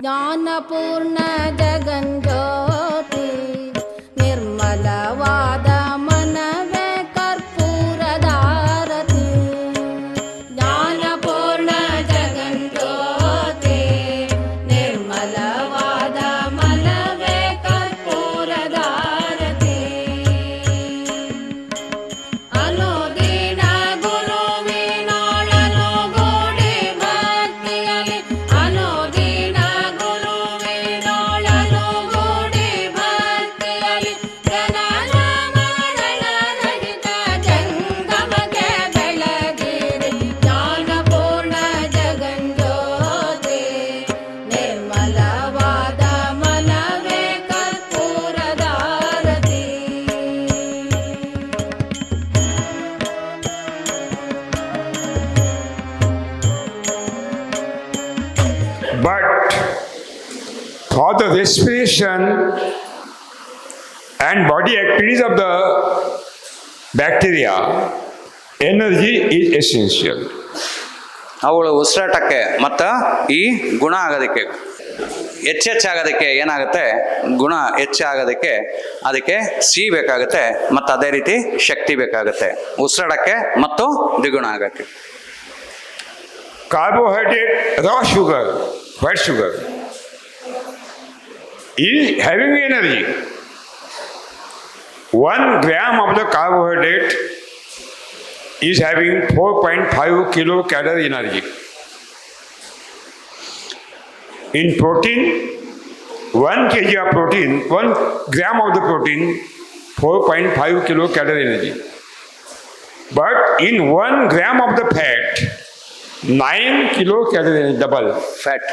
ಜ್ಞಾನಪೂರ್ಣ ಜಗಜ್ಯೋತಿ ನಿರ್ಮಲವಾದ ಮನವೇ ಕರ್ಪೂರದಾರತಿ. ಜ್ಞಾನಪೂರ್ಣ ಜಗಜ್ಯೋತಿ ನಿರ್ಮಲವಾದ ಮನವೇ ಕರ್ಪೂರದಾರತಿ. ಅನುದಿನ ಗುರುವಿನೊಳನು ಗೂಡಿ ಭಕ್ತಿಯಲ್ಲಿ ಅನುದಿನ ಗುರುವಿನೊಳನು ಗೂಡಿ ಭಕ್ತಿಯಲ್ಲಿ ಜನನ ಮರಣ ರಹಿತ ಜಂಗಮಕ್ಕೆ ಬೆಳಗಿರಿ. ಜ್ಞಾನಪೂರ್ಣ ಜಗಜ್ಯೋತಿ ನಿರ್ಮಲವಾದ ಮನವೇ ಕರ್ಪೂರದಾರತಿ. But for the respiration and body activities of the bacteria, energy is essential. ಅವುಗಳು ಉಸಿರಾಟಕ್ಕೆ ಮತ್ತು ಈ ಗುಣ ಆಗೋದಕ್ಕೆ ಹೆಚ್ಚಾಗೋದಕ್ಕೆ ಏನಾಗುತ್ತೆ, ಗುಣ ಹೆಚ್ಚಾಗೋದಕ್ಕೆ ಅದಕ್ಕೆ ಸಿ ಬೇಕಾಗುತ್ತೆ ಮತ್ತು ಅದೇ ರೀತಿ ಶಕ್ತಿ ಬೇಕಾಗುತ್ತೆ ಉಸಿರಾಟಕ್ಕೆ ಮತ್ತು ದ್ವಿಗುಣ ಆಗೋಕ್ಕೆ. Carbohydrate, raw sugar, white sugar, is having energy. 1 gram of the carbohydrate is having 4.5 kilocalorie energy. In protein, 1 kg of protein, 1 gram of the protein, 4.5 kilocalorie energy. But in 1 gram of the fat, 9 kilocalorie energy, double fat.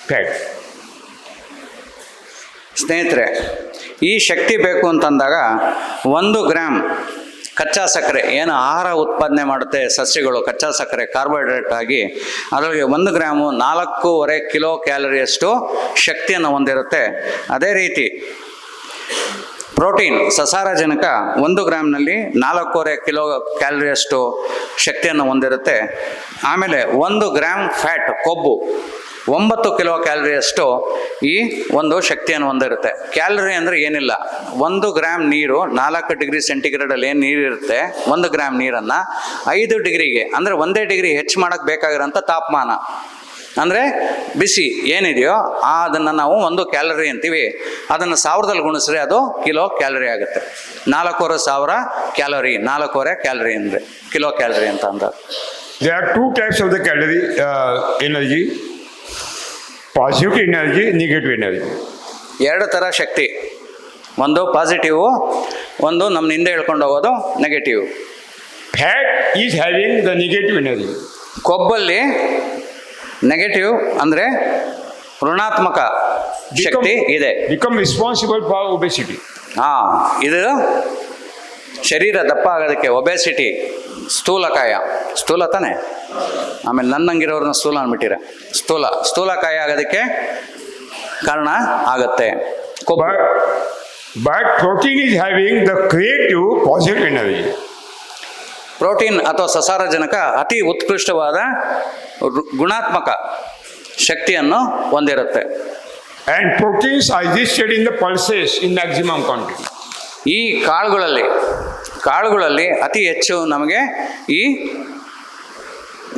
fat. ಸ್ನೇಹಿತರೆ, ಈ ಶಕ್ತಿ ಬೇಕು ಅಂತಂದಾಗ 1 gram ಕಚ್ಚಾ ಸಕ್ಕರೆ ಏನು ಆಹಾರ ಉತ್ಪಾದನೆ ಮಾಡುತ್ತೆ ಸಸ್ಯಗಳು, ಕಚ್ಚಾ ಸಕ್ಕರೆ ಕಾರ್ಬೋಹೈಡ್ರೇಟ್ ಆಗಿ ಅದರಲ್ಲಿ 1 ಗ್ರಾಮು 4.5 ಕಿಲೋ ಕ್ಯಾಲರಿಯಷ್ಟು ಶಕ್ತಿಯನ್ನು ಹೊಂದಿರುತ್ತೆ. ಅದೇ ರೀತಿ ಪ್ರೋಟೀನ್ ಸಸಾರಜನಕ 1 ಗ್ರಾಮ್ನಲ್ಲಿ 4.5 ಕಿಲೋ ಕ್ಯಾಲರಿಯಷ್ಟು ಶಕ್ತಿಯನ್ನು ಹೊಂದಿರುತ್ತೆ. ಆಮೇಲೆ 1 ಗ್ರಾಮ್ ಫ್ಯಾಟ್ ಕೊಬ್ಬು 9 ಕಿಲೋ ಕ್ಯಾಲರಿಯಷ್ಟು ಈ ಒಂದು ಶಕ್ತಿಯನ್ನು ಹೊಂದಿರುತ್ತೆ. ಕ್ಯಾಲರಿ ಅಂದರೆ ಏನಿಲ್ಲ, 1 ಗ್ರಾಮ್ ನೀರು 4 ಡಿಗ್ರಿ ಸೆಂಟಿಗ್ರೇಡಲ್ಲಿ ಏನು ನೀರಿರುತ್ತೆ, 1 ಗ್ರಾಮ್ ನೀರನ್ನು 5 ಡಿಗ್ರಿಗೆ ಅಂದರೆ 1 ಡಿಗ್ರಿ ಹೆಚ್ಚು ಮಾಡೋಕ್ಕೆ ಬೇಕಾಗಿರೋಂಥ ತಾಪಮಾನ ಅಂದರೆ ಬಿಸಿ ಏನಿದೆಯೋ ಅದನ್ನು ನಾವು 1 ಕ್ಯಾಲರಿ ಅಂತೀವಿ. ಅದನ್ನು 1000ದಲ್ಲಿ ಗುಣಿಸ್ರೆ ಅದು ಕಿಲೋ ಕ್ಯಾಲರಿ ಆಗುತ್ತೆ. 4,500 ಕ್ಯಾಲರಿ, 4.5 ಕ್ಯಾಲರಿ ಅಂದರೆ ಕಿಲೋ ಕ್ಯಾಲರಿ ಅಂತ ಅಂದಾಗ. There are 2 types of the calorie energy: positive energy, negative energy. 2 ಥರ ಶಕ್ತಿ, ಒಂದು ಪಾಸಿಟಿವು, ಒಂದು ನಮ್ಮ ಹಿಂದೆ ಹೇಳ್ಕೊಂಡು ಹೋಗೋದು negative. Fat is having the negative energy. ಕೊಬ್ಬಲ್ಲಿ ನೆಗೆಟಿವ್ ಅಂದರೆ ಋಣಾತ್ಮಕ ಶಕ್ತಿ ಇದೆ. Become responsible for obesity. ಇದು ಶರೀರ ದಪ್ಪ ಆಗೋದಕ್ಕೆ, ಒಬೆಸಿಟಿ, ಸ್ಥೂಲಕಾಯ, ಸ್ಥೂಲ ತಾನೆ, ಆಮೇಲೆ ನನ್ನಂಗಿರೋರನ್ನ ಸ್ಥೂಲ ಅಂದ್ಬಿಟ್ಟಿರ, ಸ್ಥೂಲಕಾಯ ಆಗೋದಕ್ಕೆ ಕಾರಣ ಆಗುತ್ತೆ ಕೊಬ್ಬು. But protein is having the creative positive energy. Protein ಅಥವಾ ಸಸಾರಜನಕ ಅತಿ ಉತ್ಕೃಷ್ಟವಾದ ಗುಣಾತ್ಮಕ ಶಕ್ತಿಯನ್ನು ಹೊಂದಿರುತ್ತೆ. And proteins are existed in the pulses in maximum quantity. ಈ ಕಾಳುಗಳಲ್ಲಿ ಅತಿ ಹೆಚ್ಚು ನಮಗೆ ಈ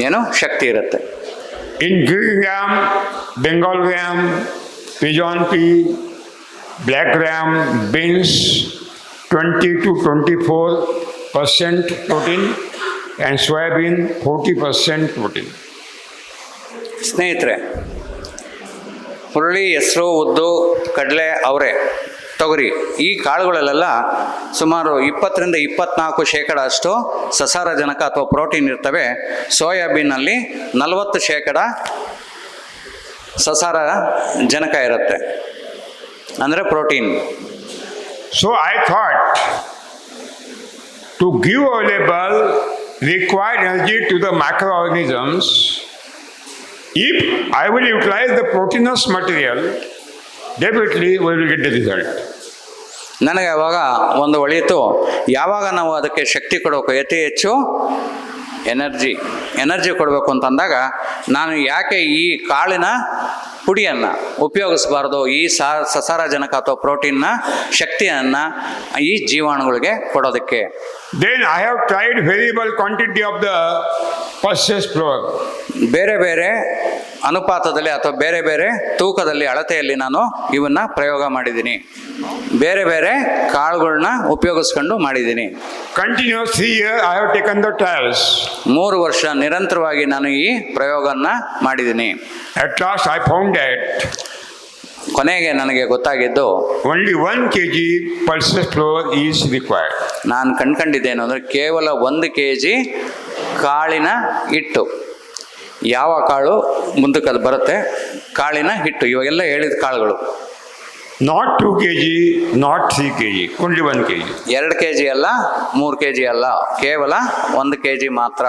ಏನು ಶಕ್ತಿ ಇರುತ್ತೆ. In green gram, Bengal gram, pigeon pea, black gram, beans, 20 to 24% protein, and soybean 40% protein. ಸ್ನೇಹಿತರೆ, ಹುರುಳಿ, ಹೆಸರು, ಉದ್ದು, ಕಡಲೆ, ಅವರೆ, ತೊಗರಿ ಈ ಕಾಳುಗಳಲ್ಲೆಲ್ಲ ಸುಮಾರು 20-24% ಅಷ್ಟು ಸಸಾರಜನಕ ಅಥವಾ ಪ್ರೋಟೀನ್ ಇರ್ತವೆ. ಸೋಯಾಬೀನಲ್ಲಿ 40% ಸಸಾರಜನಕ ಇರುತ್ತೆ, ಅಂದರೆ protein. So I thought to give available required energy to the microorganisms, if I will utilize the proteinous material, definitely we will get the result. ನನಗೆ ಅವಾಗ ಒಂದು ಒಳಿತು, ಯಾವಾಗ ನಾವು ಅದಕ್ಕೆ ಶಕ್ತಿ ಕೊಡಬೇಕು, ಅತಿ ಹೆಚ್ಚು ಎನರ್ಜಿ ಕೊಡಬೇಕು ಅಂತಂದಾಗ ನಾನು ಯಾಕೆ ಈ ಕಾಳಿನ ಪುಡಿಯನ್ನು ಉಪಯೋಗಿಸಬಾರ್ದು, ಈ ಸಸಾರಜನಕ ಅಥವಾ ಪ್ರೋಟೀನ್ನ ಶಕ್ತಿಯನ್ನು ಈ ಜೀವಾಣುಗಳಿಗೆ ಕೊಡೋದಕ್ಕೆ. Then I have tried variable quantity of the pulses flour. ಬೇರೆ ಬೇರೆ ಅನುಪಾತದಲ್ಲಿ ಅಥವಾ ಬೇರೆ ಬೇರೆ ತೂಕದಲ್ಲಿ ಅಳತೆಯಲ್ಲಿ ನಾನು ಇವನ್ನ ಪ್ರಯೋಗ ಮಾಡಿದ್ದೀನಿ. ಬೇರೆ ಬೇರೆ ಕಾಳುಗಳನ್ನ ಉಪಯೋಗಿಸ್ಕೊಂಡು ಮಾಡಿದ್ದೀನಿ. Continuous 3 years I have taken the trials. 3 ವರ್ಷ ನಿರಂತರವಾಗಿ ನಾನು ಈ ಪ್ರಯೋಗನ ಮಾಡಿದ್ದೀನಿ. At last I found that ಕೊನೆಗೆ ನನಗೆ ಗೊತ್ತಾಗಿದ್ದು only 1 kg pulses flour is required. ನಾನು ಕಂಡ್ಕೊಂಡಿದ್ದೇನು ಅಂದರೆ ಕೇವಲ 1 kg ಕಾಳಿನ ಹಿಟ್ಟು. ಯಾವ ಕಾಳು ಮುಂದಕ್ಕೆ ಅದು ಬರುತ್ತೆ, ಕಾಳಿನ ಹಿಟ್ಟು, ಇವಾಗೆಲ್ಲ ಹೇಳಿದ ಕಾಳುಗಳು. Not 2 kg, not 3 kg, only 1 kg. 2 kg ಅಲ್ಲ, 3 kg ಅಲ್ಲ, ಕೇವಲ 1 kg ಮಾತ್ರ.